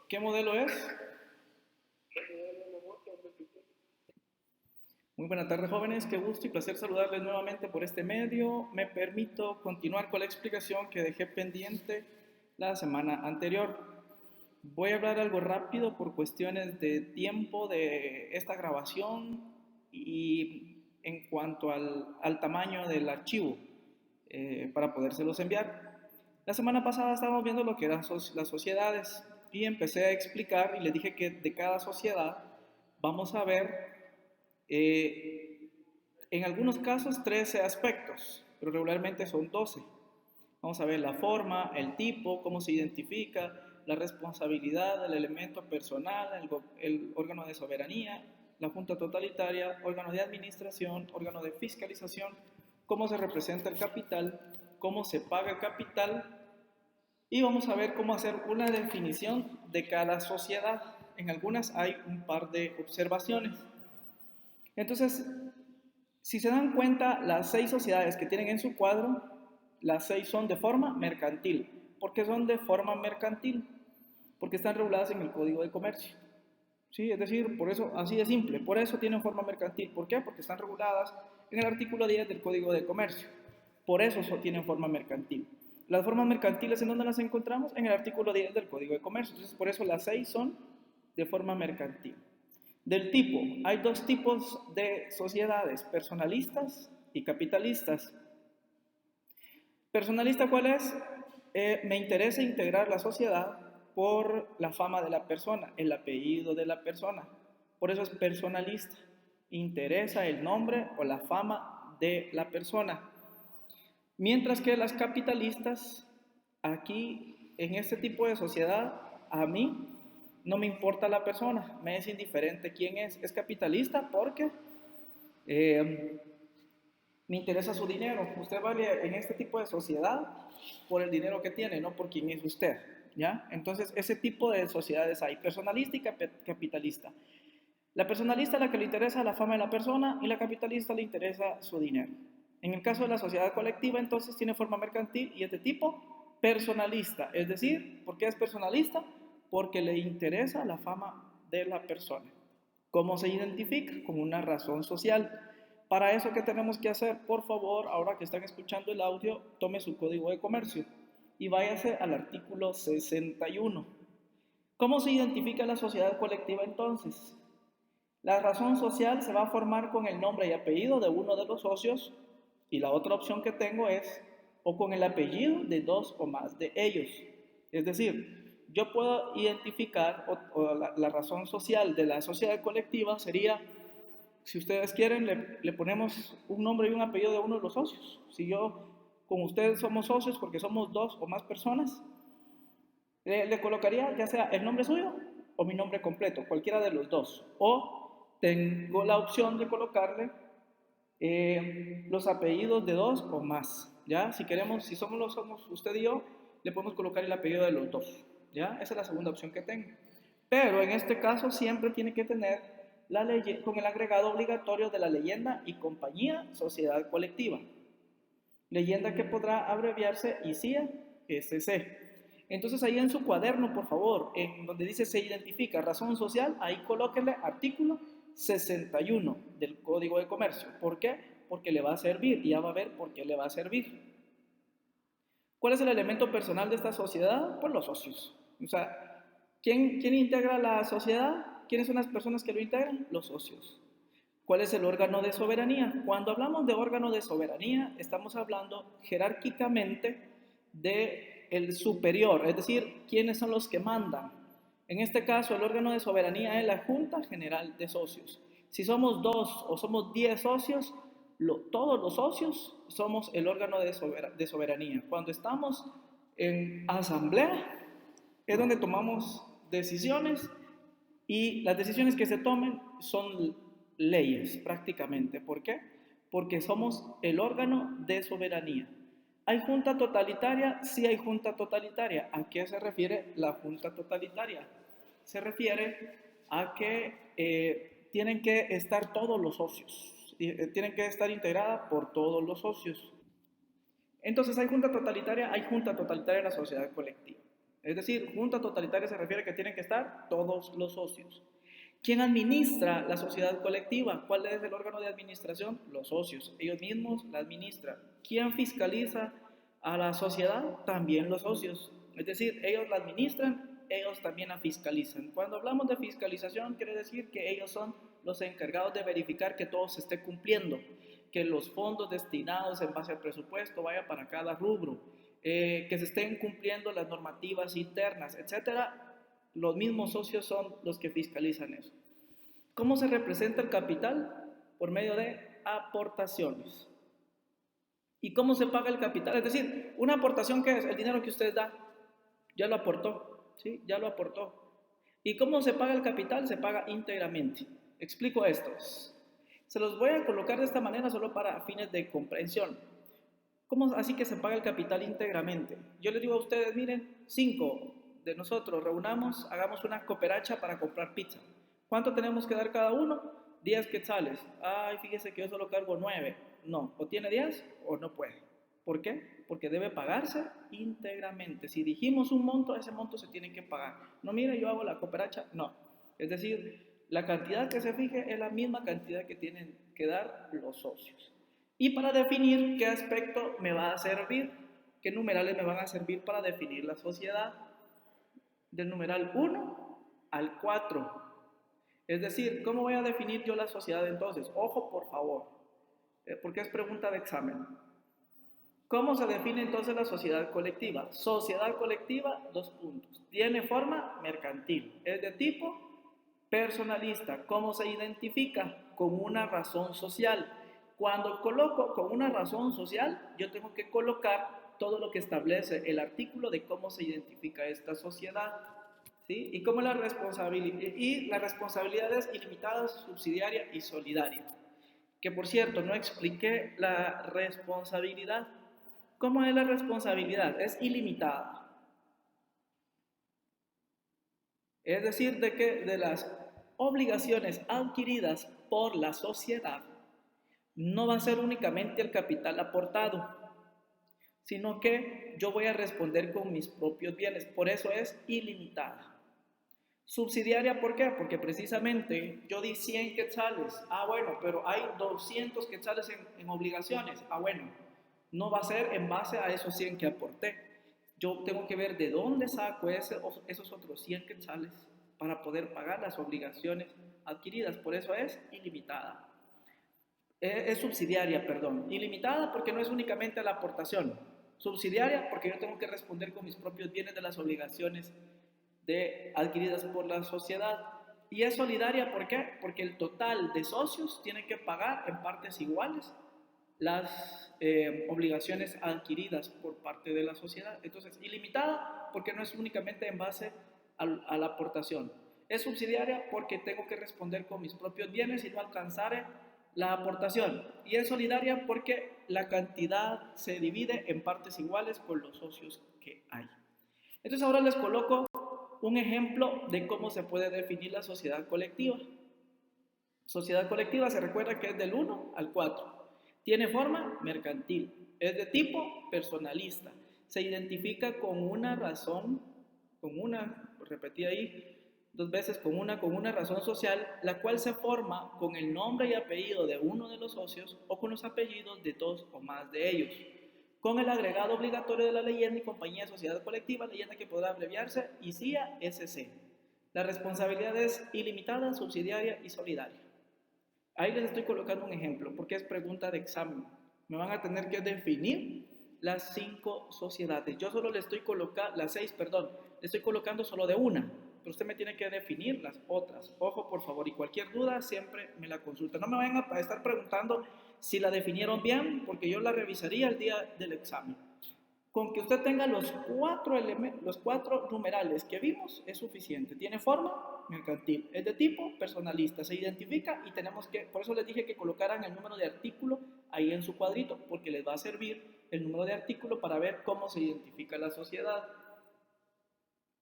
¿Qué modelo es? Muy buenas tardes, jóvenes. Qué gusto y placer saludarles nuevamente por este medio. Me permito continuar con la explicación que dejé pendiente la semana anterior. Voy a hablar algo rápido por cuestiones de tiempo de esta grabación y en cuanto al tamaño del archivo para podérselos enviar. La semana pasada estábamos viendo lo que eran las sociedades y empecé a explicar y les dije que de cada sociedad vamos a ver en algunos casos 13 aspectos, pero regularmente son 12. Vamos a ver la forma, el tipo, cómo se identifica, la responsabilidad, el elemento personal, el órgano de soberanía, la junta totalitaria, órgano de administración, órgano de fiscalización, cómo se representa el capital, cómo se paga el capital y vamos a ver cómo hacer una definición de cada sociedad. En algunas hay un par de observaciones. Entonces, si se dan cuenta, las 6 sociedades que tienen en su cuadro, las 6 son de forma mercantil. ¿Por qué son de forma mercantil? Porque están reguladas en el Código de Comercio. ¿Sí? Es decir, por eso, así de simple, por eso tienen forma mercantil. ¿Por qué? Porque están reguladas en el artículo 10 del Código de Comercio. Por eso tienen forma mercantil. Las formas mercantiles, ¿en dónde las encontramos? En el artículo 10 del Código de Comercio. Entonces, por eso las 6 son de forma mercantil. Del tipo, hay dos tipos de sociedades, personalistas y capitalistas. ¿Personalista cuál es? Me interesa integrar la sociedad por la fama de la persona, el apellido de la persona. Por eso es personalista. Interesa el nombre o la fama de la persona. Mientras que las capitalistas, aquí, en este tipo de sociedad, a mí no me importa la persona, me es indiferente quién es. Es capitalista porque eh, me interesa su dinero. Usted vale en este tipo de sociedad por el dinero que tiene, no por quién es usted. ¿Ya? Entonces, ese tipo de sociedades hay, personalista y capitalista. La personalista a la que le interesa la fama de la persona y la capitalista le interesa su dinero. En el caso de la sociedad colectiva, entonces tiene forma mercantil y es de tipo personalista. Es decir, ¿por qué es personalista? Porque le interesa la fama de la persona. ¿Cómo se identifica? Con una razón social. Para eso, ¿qué tenemos que hacer? Por favor, ahora que están escuchando el audio, tome su código de comercio y váyase al artículo 61. ¿Cómo se identifica la sociedad colectiva entonces? La razón social se va a formar con el nombre y apellido de uno de los socios y la otra opción que tengo es o con el apellido de dos o más de ellos. Es decir, yo puedo identificar o la razón social de la sociedad colectiva sería, si ustedes quieren, le ponemos un nombre y un apellido de uno de los socios. Si yo con ustedes somos socios porque somos dos o más personas, le colocaría ya sea el nombre suyo o mi nombre completo, cualquiera de los dos. O tengo la opción de colocarle los apellidos de dos o más. ¿Ya? Si queremos, si somos usted y yo, le podemos colocar el apellido de los dos. ¿Ya? Esa es la segunda opción que tengo. Pero en este caso siempre tiene que tener la ley con el agregado obligatorio de la leyenda y compañía, sociedad colectiva. Leyenda que podrá abreviarse ICIA SC. Entonces ahí en su cuaderno, por favor, en donde dice se identifica razón social, ahí colóquenle artículo 61 del Código de Comercio. ¿Por qué? Porque le va a servir y ya va a ver por qué le va a servir. ¿Cuál es el elemento personal de esta sociedad? Pues los socios. O sea, ¿quién integra la sociedad? ¿Quiénes son las personas que lo integran? Los socios. ¿Cuál es el órgano de soberanía? Cuando hablamos de órgano de soberanía, estamos hablando jerárquicamente de el superior, es decir, quiénes son los que mandan. En este caso, el órgano de soberanía es la Junta General de Socios. Si somos 2 o somos 10 socios, todos los socios somos el órgano de soberanía. Cuando estamos en asamblea, es donde tomamos decisiones y las decisiones que se tomen son leyes prácticamente. ¿Por qué? Porque somos el órgano de soberanía. ¿Hay junta totalitaria? Sí hay junta totalitaria. ¿A qué se refiere la junta totalitaria? Se refiere a que tienen que estar todos los socios, tienen que estar integrada por todos los socios. Entonces, hay junta totalitaria en la sociedad colectiva. Es decir, junta totalitaria se refiere a que tienen que estar todos los socios. ¿Quién administra la sociedad colectiva? ¿Cuál es el órgano de administración? Los socios. Ellos mismos la administran. ¿Quién fiscaliza a la sociedad? También los socios. Es decir, ellos la administran, ellos también la fiscalizan. Cuando hablamos de fiscalización, quiere decir que ellos son los encargados de verificar que todo se esté cumpliendo, que los fondos destinados en base al presupuesto vaya para cada rubro, que se estén cumpliendo las normativas internas, etcétera. Los mismos socios son los que fiscalizan eso. ¿Cómo se representa el capital? Por medio de aportaciones. ¿Y cómo se paga el capital? Es decir, una aportación, ¿qué es? El dinero que usted da, ya lo aportó, ¿sí? Ya lo aportó. ¿Y cómo se paga el capital? Se paga íntegramente. Explico esto. Se los voy a colocar de esta manera solo para fines de comprensión. ¿Cómo así que se paga el capital íntegramente? Yo les digo a ustedes, miren, 5 de nosotros reunamos, hagamos una cooperacha para comprar pizza. ¿Cuánto tenemos que dar cada uno? 10 quetzales. Ay, fíjese que yo solo cargo 9. No, o tiene 10 o no puede. ¿Por qué? Porque debe pagarse íntegramente. Si dijimos un monto, ese monto se tiene que pagar. No, mire, yo hago la cooperacha. No. Es decir, la cantidad que se fije es la misma cantidad que tienen que dar los socios. Y para definir qué aspecto me va a servir, qué numerales me van a servir para definir la sociedad, del numeral 1 al 4. Es decir, ¿cómo voy a definir yo la sociedad entonces? Ojo, por favor, porque es pregunta de examen. ¿Cómo se define entonces la sociedad colectiva? Sociedad colectiva, 2 puntos. Tiene forma mercantil. Es de tipo personalista. ¿Cómo se identifica? Con una razón social. Cuando coloco con una razón social, yo tengo que colocar todo lo que establece el artículo de cómo se identifica esta sociedad. ¿Sí? Y cómo la responsabilidad es ilimitada, subsidiaria y solidaria. Que por cierto, no expliqué la responsabilidad. ¿Cómo es la responsabilidad? Es ilimitada. Es decir, de que de las obligaciones adquiridas por la sociedad no va a ser únicamente el capital aportado, sino que yo voy a responder con mis propios bienes. Por eso es ilimitada. Subsidiaria, ¿por qué? Porque precisamente yo di 100 quetzales. Ah, bueno, pero hay 200 quetzales en obligaciones. Ah, bueno, no va a ser en base a esos 100 que aporté. Yo tengo que ver de dónde saco esos otros 100 quetzales para poder pagar las obligaciones adquiridas. Por eso es ilimitada. Es subsidiaria, perdón. Ilimitada porque no es únicamente la aportación. Subsidiaria porque yo tengo que responder con mis propios bienes de las obligaciones adquiridas por la sociedad. Y es solidaria, ¿por qué? Porque el total de socios tiene que pagar en partes iguales las obligaciones adquiridas por parte de la sociedad. Entonces, ilimitada porque no es únicamente en base a la aportación. Es subsidiaria porque tengo que responder con mis propios bienes y no alcanzaré la aportación. Y es solidaria porque la cantidad se divide en partes iguales por los socios que hay. Entonces ahora les coloco un ejemplo de cómo se puede definir la sociedad colectiva. Sociedad colectiva se recuerda que es del 1 al 4. Tiene forma mercantil. Es de tipo personalista. Se identifica con una razón, repetí ahí 2 veces, con una razón social, la cual se forma con el nombre y apellido de uno de los socios o con los apellidos de 2 o más de ellos, con el agregado obligatorio de la leyenda y compañía de sociedad colectiva, leyenda que podrá abreviarse ICIA-SC. La responsabilidad es ilimitada, subsidiaria y solidaria. Ahí les estoy colocando un ejemplo, porque es pregunta de examen. Me van a tener que definir las 5 sociedades. Yo solo le estoy colocando, las 6, perdón, le estoy colocando solo de una, pero usted me tiene que definir las otras. Ojo, por favor, y cualquier duda siempre me la consulta. No me vayan a estar preguntando si la definieron bien, porque yo la revisaría el día del examen. Con que usted tenga los 4 numerales que vimos es suficiente. Tiene forma mercantil, es de tipo personalista, se identifica y tenemos que, por eso les dije que colocaran el número de artículo ahí en su cuadrito, porque les va a servir el número de artículo para ver cómo se identifica la sociedad.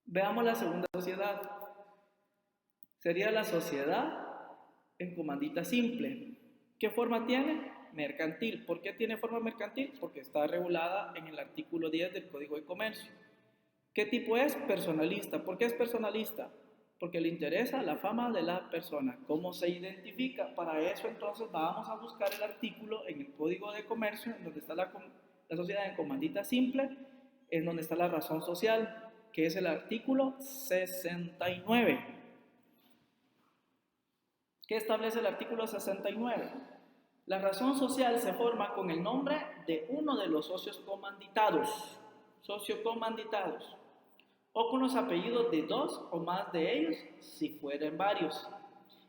Veamos la segunda sociedad. Sería la sociedad en comandita simple. ¿Qué forma tiene? Mercantil. ¿Por qué tiene forma mercantil? Porque está regulada en el artículo 10 del Código de Comercio. ¿Qué tipo es? Personalista. ¿Por qué es personalista? Porque le interesa la fama de la persona. ¿Cómo se identifica? Para eso entonces vamos a buscar el artículo en el Código de Comercio, en donde está la sociedad en comandita simple, en donde está la razón social, que es el artículo 69. ¿Qué establece el artículo 69? La razón social se forma con el nombre de uno de los socios comanditados, o con los apellidos de dos o más de ellos, si fueren varios.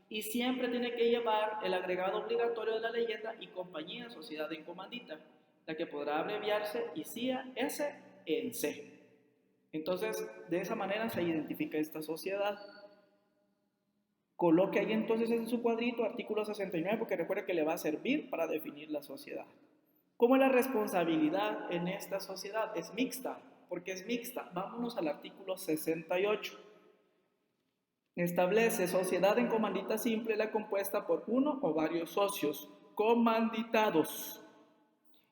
Y siempre tiene que llevar el agregado obligatorio de la leyenda y compañía, sociedad en comandita, la que podrá abreviarse ICIA S en C. Entonces, de esa manera se identifica esta sociedad. Coloque ahí entonces en su cuadrito artículo 69 porque recuerde que le va a servir para definir la sociedad. ¿Cómo es la responsabilidad en esta sociedad? Es mixta. ¿Por qué es mixta? Vámonos al artículo 68. Establece sociedad en comandita simple la compuesta por uno o varios socios comanditados.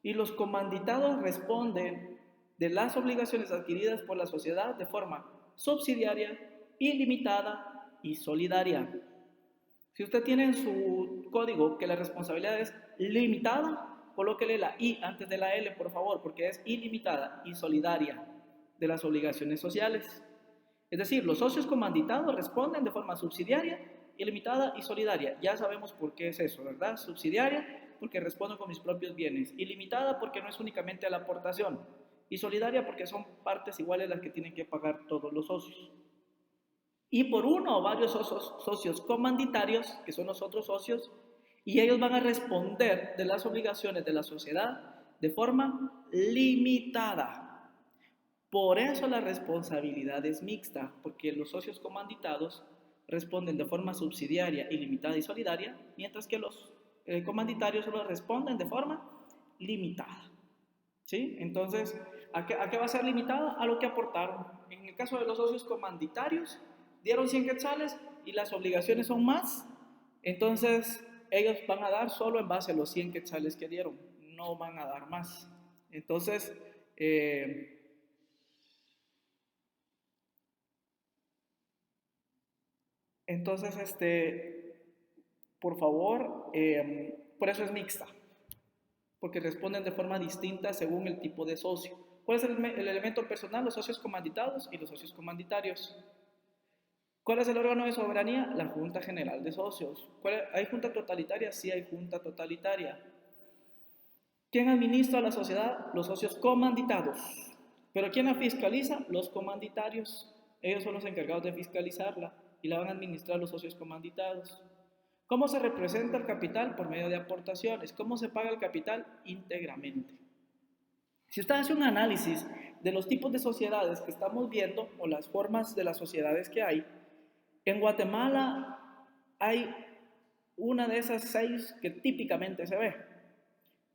Y los comanditados responden de las obligaciones adquiridas por la sociedad de forma subsidiaria, ilimitada y solidaria. Si usted tiene en su código que la responsabilidad es limitada, colóquele la I antes de la L, por favor, porque es ilimitada y solidaria de las obligaciones sociales. Es decir, los socios comanditados responden de forma subsidiaria, ilimitada y solidaria. Ya sabemos por qué es eso, ¿verdad? Subsidiaria, porque respondo con mis propios bienes. Ilimitada, porque no es únicamente a la aportación. Y solidaria, porque son partes iguales las que tienen que pagar todos los socios. Y por uno o varios socios comanditarios, que son los otros socios, y ellos van a responder de las obligaciones de la sociedad de forma limitada. Por eso la responsabilidad es mixta, porque los socios comanditados responden de forma subsidiaria, ilimitada y solidaria, mientras que los comanditarios solo responden de forma limitada. ¿Sí? Entonces, ¿a qué va a ser limitada? A lo que aportaron. En el caso de los socios comanditarios, dieron 100 quetzales y las obligaciones son más, entonces ellos van a dar solo en base a los 100 quetzales que dieron, no van a dar más. Entonces, por favor, por eso es mixta, porque responden de forma distinta según el tipo de socio. ¿Cuál es el elemento personal? Los socios comanditados y los socios comanditarios. ¿Cuál es el órgano de soberanía? La Junta General de Socios. ¿Hay junta totalitaria? Sí, hay junta totalitaria. ¿Quién administra la sociedad? Los socios comanditados. ¿Pero quién la fiscaliza? Los comanditarios. Ellos son los encargados de fiscalizarla y la van a administrar los socios comanditados. ¿Cómo se representa el capital? Por medio de aportaciones. ¿Cómo se paga el capital? Íntegramente. Si usted hace un análisis de los tipos de sociedades que estamos viendo o las formas de las sociedades que hay, en Guatemala hay una de esas 6 que típicamente se ve.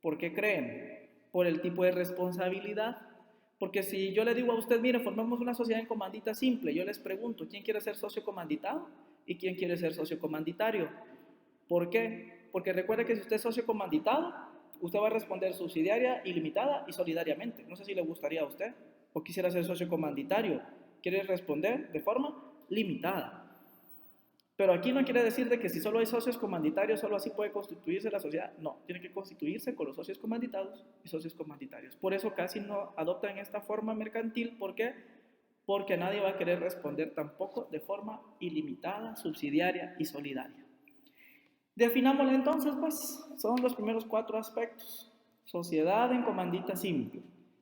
¿Por qué creen? Por el tipo de responsabilidad. Porque si yo le digo a usted, mire, formamos una sociedad en comandita simple, yo les pregunto, ¿quién quiere ser socio comanditado y quién quiere ser socio comanditario? ¿Por qué? Porque recuerde que si usted es socio comanditado, usted va a responder subsidiaria, ilimitada y solidariamente. No sé si le gustaría a usted o quisiera ser socio comanditario. Quiere responder de forma limitada. Pero aquí no quiere decir de que si solo hay socios comanditarios, solo así puede constituirse la sociedad. No, tiene que constituirse con los socios comanditados y socios comanditarios. Por eso casi no adoptan esta forma mercantil. ¿Por qué? Porque nadie va a querer responder tampoco de forma ilimitada, subsidiaria y solidaria. Definámosla entonces, pues, son los primeros 4 aspectos. Sociedad en comandita simple.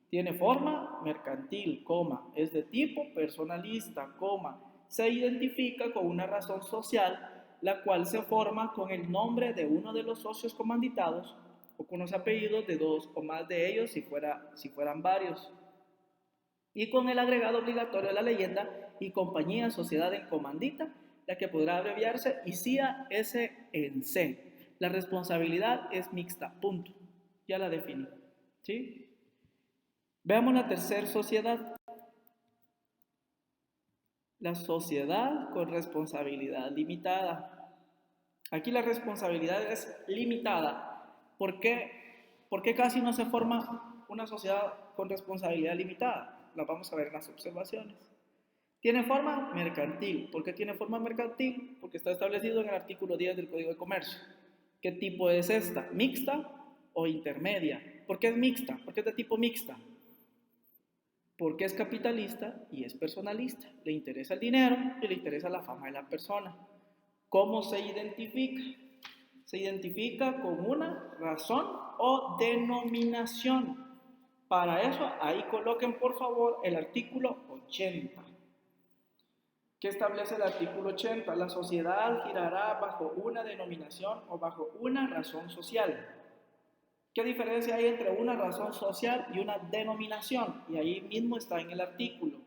Tiene forma mercantil, coma, es de tipo personalista, coma, se identifica con una razón social, la cual se forma con el nombre de uno de los socios comanditados o con los apellidos de 2 o más de ellos si fueran varios. Y con el agregado obligatorio de la leyenda y compañía, sociedad en comandita, la que podrá abreviarse ICIA S en C. La responsabilidad es mixta, punto. Ya la definí. ¿Sí? Veamos la tercera sociedad. La sociedad con responsabilidad limitada. Aquí la responsabilidad es limitada. ¿Por qué casi no se forma una sociedad con responsabilidad limitada? las vamos a ver en las observaciones. Tiene forma mercantil. ¿Por qué tiene forma mercantil? Porque está establecido en el artículo 10 del Código de Comercio. ¿Qué tipo es esta? ¿Mixta o intermedia? ¿Por qué es mixta? ¿Por qué es de tipo mixta? Porque es capitalista y es personalista. Le interesa el dinero y le interesa la fama de la persona. ¿Cómo se identifica? Se identifica con una razón o denominación. Para eso, ahí coloquen por favor el artículo 80. ¿Qué establece el artículo 80? La sociedad girará bajo una denominación o bajo una razón social. ¿Qué diferencia hay entre una razón social y una denominación? Y ahí mismo está en el artículo.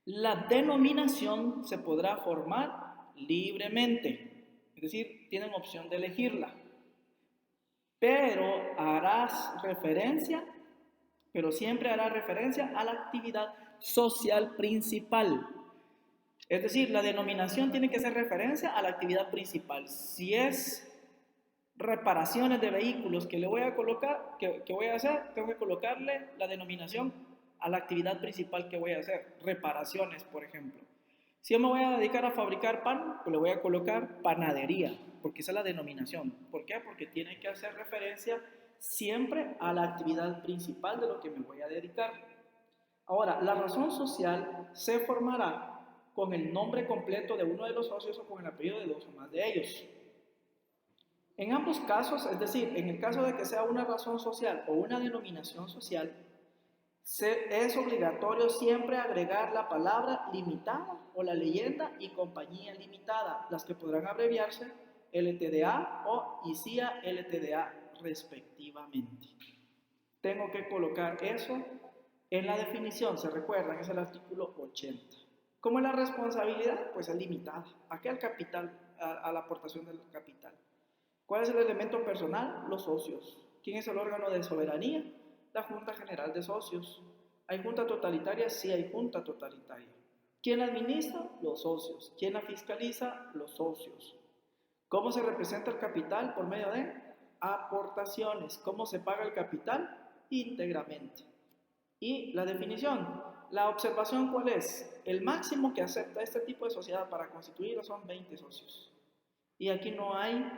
La denominación se podrá formar libremente, es decir, tienen opción de elegirla, pero siempre hará referencia a la actividad social principal. Es decir, la denominación tiene que hacer referencia a la actividad principal. Si es reparaciones de vehículos que le voy a colocar, que voy a hacer, tengo que colocarle la denominación a la actividad principal que voy a hacer. Reparaciones, por ejemplo. Si yo me voy a dedicar a fabricar pan, pues le voy a colocar panadería, porque esa es la denominación. ¿Por qué? Porque tiene que hacer referencia siempre a la actividad principal de lo que me voy a dedicar. Ahora, la razón social se formará con el nombre completo de uno de los socios o con el apellido de dos o más de ellos. En ambos casos, es decir, en el caso de que sea una razón social o una denominación social, es obligatorio siempre agregar la palabra limitada o la leyenda y compañía limitada, las que podrán abreviarse LTDA o ICIA LTDA respectivamente. Tengo que colocar eso en la definición, se recuerdan, es el artículo 80. ¿Cómo es la responsabilidad? Pues es limitada. ¿A qué? Al capital, a la aportación del capital. ¿Cuál es el elemento personal? Los socios. ¿Quién es el órgano de soberanía? La Junta General de Socios. ¿Hay junta totalitaria? Sí, hay junta totalitaria. ¿Quién la administra? Los socios. ¿Quién la fiscaliza? Los socios. ¿Cómo se representa el capital? Por medio de aportaciones. ¿Cómo se paga el capital? Íntegramente. Y la definición. La observación, ¿cuál es? El máximo que acepta este tipo de sociedad para constituirlo son 20 socios. Y aquí no hay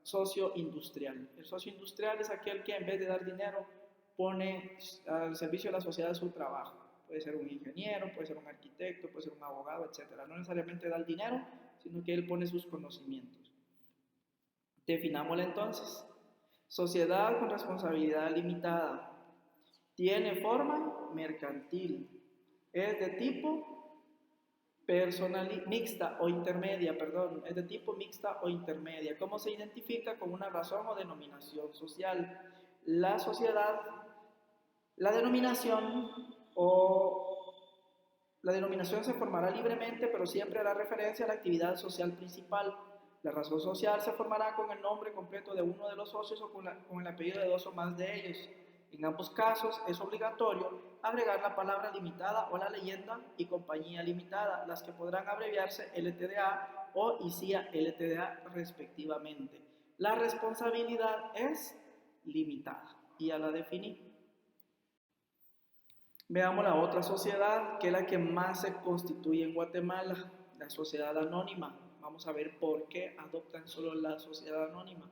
socio industrial. El socio industrial es aquel que en vez de dar dinero pone al servicio de la sociedad su trabajo. Puede ser un ingeniero, puede ser un arquitecto, puede ser un abogado, etc. No necesariamente da el dinero, sino que él pone sus conocimientos. Definámosla entonces. Sociedad con responsabilidad limitada. Tiene forma mercantil. Es de tipo mixta o intermedia, es de tipo mixta o intermedia. ¿Cómo se identifica? Con una razón o denominación social. La sociedad, la denominación se formará libremente, pero siempre hará referencia a la actividad social principal. La razón social se formará con el nombre completo de uno de los socios o con el apellido de dos o más de ellos. En ambos casos es obligatorio agregar la palabra limitada o la leyenda y compañía limitada, las que podrán abreviarse LTDA o ICIA LTDA respectivamente. La responsabilidad es limitada y ya la definí. Veamos la otra sociedad, que es la que más se constituye en Guatemala, la sociedad anónima. Vamos a ver por qué adoptan solo la sociedad anónima.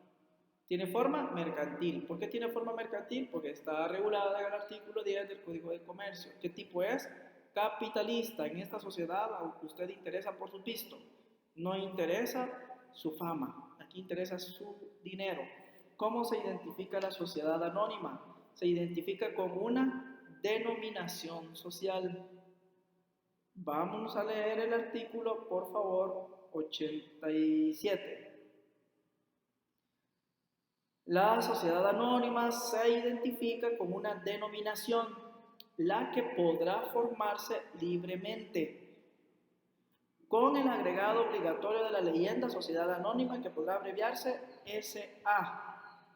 Tiene forma mercantil. ¿Por qué tiene forma mercantil? Porque está regulada en el artículo 10 del Código de Comercio. ¿Qué tipo es? Capitalista. En esta sociedad a usted interesa por su pisto. No interesa su fama. Aquí interesa su dinero. ¿Cómo se identifica la sociedad anónima? Se identifica con una denominación social. Vamos a leer el artículo, por favor, 87. La sociedad anónima se identifica con una denominación, la que podrá formarse libremente, con el agregado obligatorio de la leyenda sociedad anónima, que podrá abreviarse SA.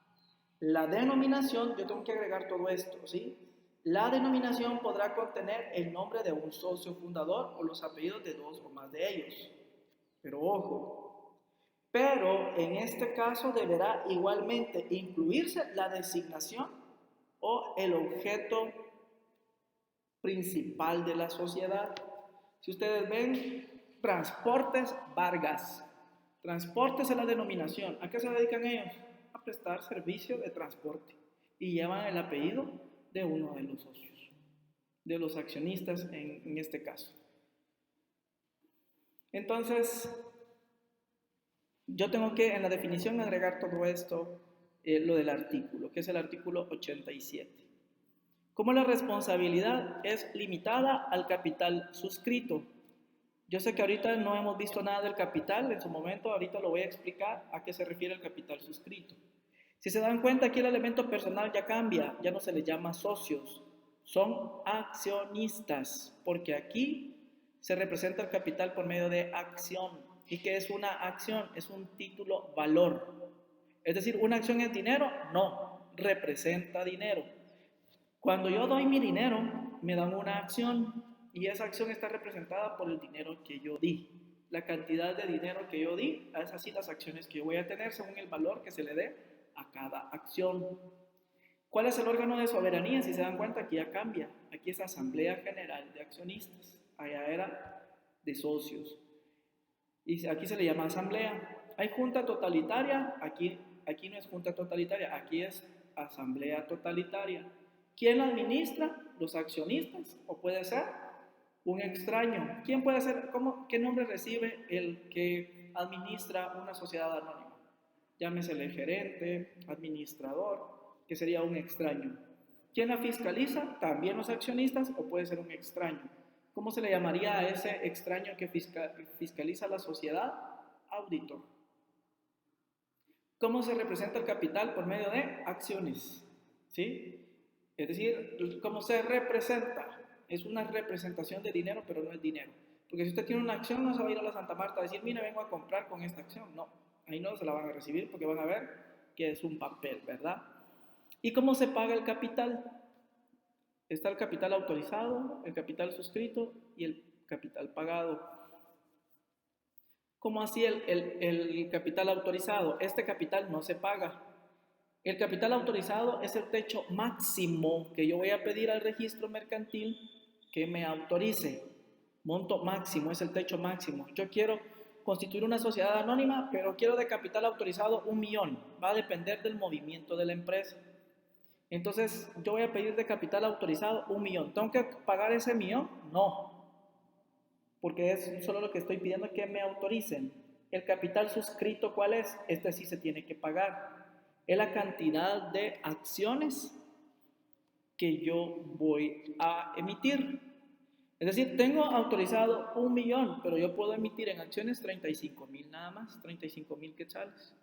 La denominación, yo tengo que agregar todo esto, ¿sí? La denominación podrá contener el nombre de un socio fundador o los apellidos de dos o más de ellos. Pero ojo, pero en este caso deberá igualmente incluirse la designación o el objeto principal de la sociedad. Si ustedes ven, Transportes Vargas. Transportes es la denominación. ¿A qué se dedican ellos? A prestar servicio de transporte. Y llevan el apellido de uno de los socios, de los accionistas en este caso. Entonces, yo tengo que en la definición agregar todo esto, lo del artículo, que es el artículo 87. Como la responsabilidad es limitada al capital suscrito. Yo sé que ahorita no hemos visto nada del capital, en su momento ahorita lo voy a explicar a qué se refiere el capital suscrito. Si se dan cuenta, aquí el elemento personal ya cambia, ya no se les llama socios, son accionistas, porque aquí se representa el capital por medio de acción. ¿Y qué es una acción? Es un título valor. Es decir, ¿una acción es dinero? No, representa dinero. Cuando yo doy mi dinero, me dan una acción y esa acción está representada por el dinero que yo di. La cantidad de dinero que yo di, es así las acciones que yo voy a tener según el valor que se le dé a cada acción. ¿Cuál es el órgano de soberanía? Si se dan cuenta, aquí ya cambia. Aquí es Asamblea General de Accionistas. Allá era de socios. Y aquí se le llama asamblea. Hay junta totalitaria, aquí no es junta totalitaria, aquí es asamblea totalitaria. ¿Quién la administra? Los accionistas, o puede ser un extraño. ¿Quién puede ser? ¿Qué nombre recibe el que administra una sociedad anónima? Llámesele gerente, administrador, que sería un extraño. ¿Quién la fiscaliza? También los accionistas, o puede ser un extraño. ¿Cómo se le llamaría a ese extraño que fiscaliza la sociedad? Auditor. ¿Cómo se representa el capital? Por medio de acciones. ¿Sí? Es decir, ¿cómo se representa? Es una representación de dinero, pero no es dinero. Porque si usted tiene una acción, no se va a ir a la Santa Marta a decir, mira, vengo a comprar con esta acción. No, ahí no se la van a recibir porque van a ver que es un papel, ¿verdad? ¿Y cómo se paga el capital? Está el capital autorizado, el capital suscrito y el capital pagado. ¿Cómo así el capital autorizado? Este capital no se paga. El capital autorizado es el techo máximo que yo voy a pedir al registro mercantil que me autorice. Monto máximo es el techo máximo. Yo quiero constituir una sociedad anónima, pero quiero de capital autorizado 1 millón. Va a depender del movimiento de la empresa. Entonces, yo voy a pedir de capital autorizado 1 millón. ¿Tengo que pagar ese 1 millón? No, porque es solo lo que estoy pidiendo que me autoricen. El capital suscrito, ¿cuál es? Este sí se tiene que pagar. Es la cantidad de acciones que yo voy a emitir. Es decir, tengo autorizado 1 millón, pero yo puedo emitir en acciones 35,000 nada más, 35,000 quetzales.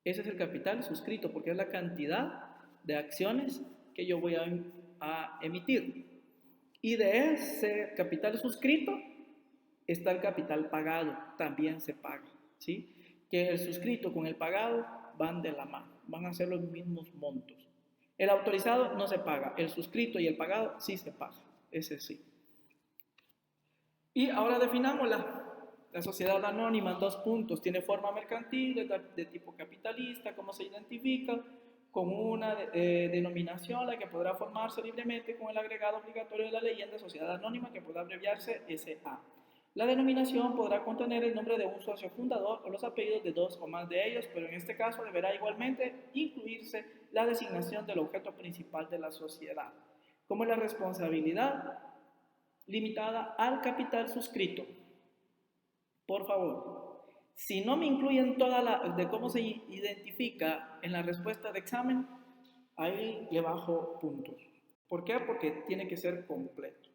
Ese es el capital suscrito, porque es la cantidad de acciones que yo voy a emitir. Y de ese capital suscrito está el capital pagado, también se paga, ¿sí? Que el suscrito con el pagado van de la mano, van a ser los mismos montos. El autorizado no se paga, el suscrito y el pagado sí se paga, ese sí. Y ahora definámosla. La sociedad anónima, 2 puntos, tiene forma mercantil, de tipo capitalista, ¿cómo se identifica? Con una denominación la que podrá formarse libremente con el agregado obligatorio de la leyenda sociedad anónima que podrá abreviarse SA. La denominación podrá contener el nombre de un socio fundador o los apellidos de 2 o más de ellos, pero en este caso deberá igualmente incluirse la designación del objeto principal de la sociedad, como la responsabilidad limitada al capital suscrito. Por favor, si no me incluyen toda de cómo se identifica en la respuesta de examen, ahí le bajo puntos. ¿Por qué? Porque tiene que ser completo.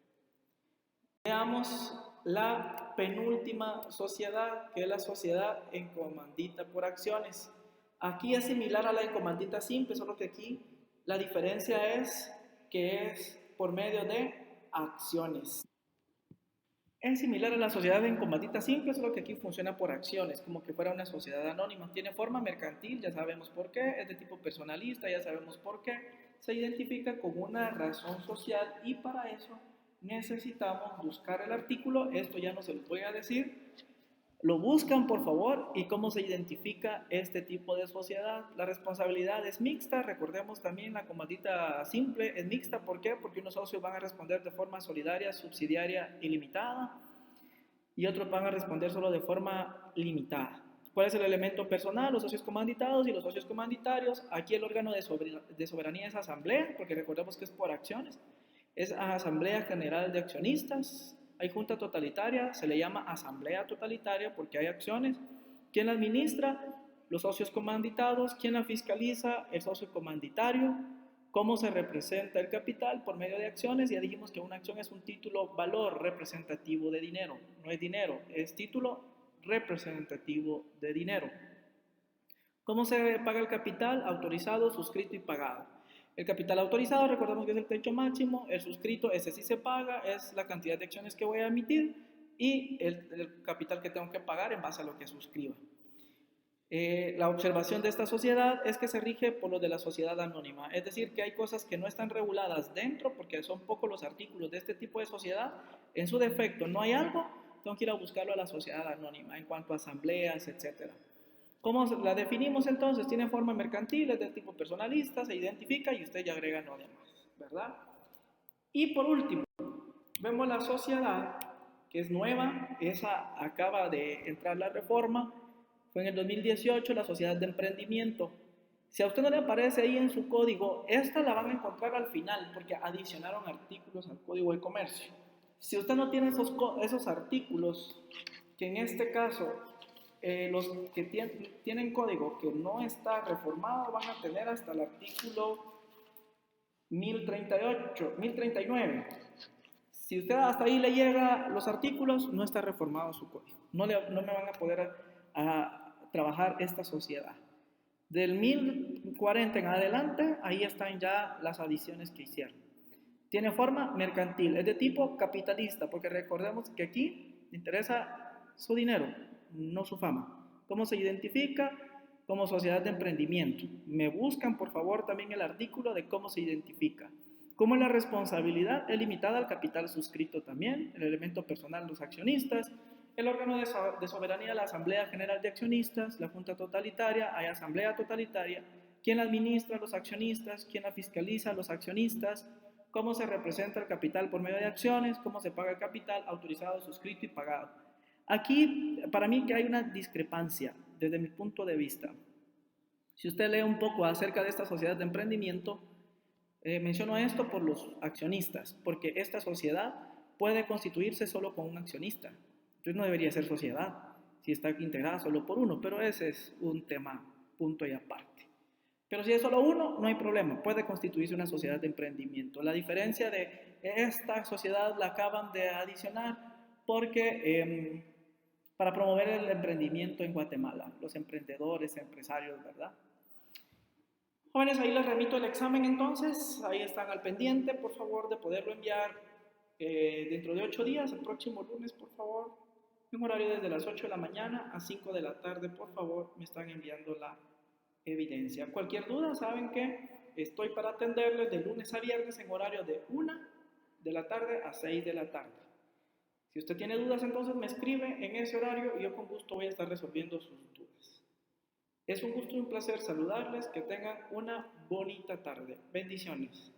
Veamos la penúltima sociedad, que es la sociedad en comandita por acciones. Aquí es similar a la en comandita simple, solo que aquí la diferencia es que es por medio de acciones. Es similar a la sociedad en comandita simple, solo que aquí funciona por acciones, como que fuera una sociedad anónima. Tiene forma mercantil, ya sabemos por qué, es de tipo personalista, ya sabemos por qué. Se identifica con una razón social y para eso necesitamos buscar el artículo. Esto ya no se lo voy a decir. Lo buscan, por favor, y cómo se identifica este tipo de sociedad. La responsabilidad es mixta, recordemos también la comandita simple, es mixta, ¿por qué? Porque unos socios van a responder de forma solidaria, subsidiaria y limitada, y otros van a responder solo de forma limitada. ¿Cuál es el elemento personal? Los socios comanditados y los socios comanditarios. Aquí el órgano de soberanía es asamblea, porque recordemos que es por acciones. Es asamblea general de accionistas. Hay junta totalitaria, se le llama asamblea totalitaria porque hay acciones. ¿Quién la administra? Los socios comanditados. ¿Quién la fiscaliza? El socio comanditario. ¿Cómo se representa el capital? Por medio de acciones. Ya dijimos que una acción es un título valor representativo de dinero. No es dinero, es título representativo de dinero. ¿Cómo se paga el capital? Autorizado, suscrito y pagado. El capital autorizado, recordemos que es el techo máximo. El suscrito, ese sí se paga, es la cantidad de acciones que voy a emitir. Y el capital que tengo que pagar en base a lo que suscriba. La observación de esta sociedad es que se rige por lo de la sociedad anónima, es decir, que hay cosas que no están reguladas dentro porque son pocos los artículos de este tipo de sociedad. En su defecto no hay algo, tengo que ir a buscarlo a la sociedad anónima en cuanto a asambleas, etc. ¿Cómo la definimos entonces? Tiene forma mercantil, es del tipo personalista, se identifica y usted ya agrega lo demás, ¿verdad? Y por último, vemos la sociedad que es nueva, esa acaba de entrar la reforma, fue en el 2018 la sociedad de emprendimiento. Si a usted no le aparece ahí en su código, esta la van a encontrar al final porque adicionaron artículos al código de comercio. Si usted no tiene esos artículos, que en este caso los que tienen código que no está reformado van a tener hasta el artículo 1038, 1039. Si usted hasta ahí le llega los artículos, no está reformado su código. No me van a poder trabajar esta sociedad. Del 1040 en adelante, ahí están ya las adiciones que hicieron. Tiene forma mercantil, es de tipo capitalista, porque recordemos que aquí interesa su dinero, no su fama. ¿Cómo se identifica? Como sociedad de emprendimiento. Me buscan, por favor, también el artículo de cómo se identifica. Como la responsabilidad es limitada al capital suscrito también, el elemento personal, los accionistas, el órgano de soberanía, la Asamblea General de Accionistas, la Junta Totalitaria, hay Asamblea Totalitaria, quién la administra, los accionistas, quién la fiscaliza, los accionistas, cómo se representa el capital por medio de acciones, cómo se paga el capital, autorizado, suscrito y pagado. Aquí, para mí, que hay una discrepancia desde mi punto de vista. Si usted lee un poco acerca de esta sociedad de emprendimiento, menciono esto por los accionistas, porque esta sociedad puede constituirse solo con un accionista. Entonces no debería ser sociedad si está integrada solo por uno, pero ese es un tema punto y aparte. Pero si es solo uno, no hay problema, puede constituirse una sociedad de emprendimiento. La diferencia de esta sociedad la acaban de adicionar porque para promover el emprendimiento en Guatemala, los emprendedores, empresarios, ¿verdad? Jóvenes, ahí les remito el examen entonces, ahí están al pendiente, por favor, de poderlo enviar dentro de 8 días, el próximo lunes, por favor, en horario desde las 8 de la mañana a 5 de la tarde, por favor, me están enviando la evidencia. Cualquier duda, saben que estoy para atenderles de lunes a viernes en horario de 1 de la tarde a 6 de la tarde. Si usted tiene dudas, entonces me escribe en ese horario y yo con gusto voy a estar resolviendo sus dudas. Es un gusto y un placer saludarles, que tengan una bonita tarde. Bendiciones.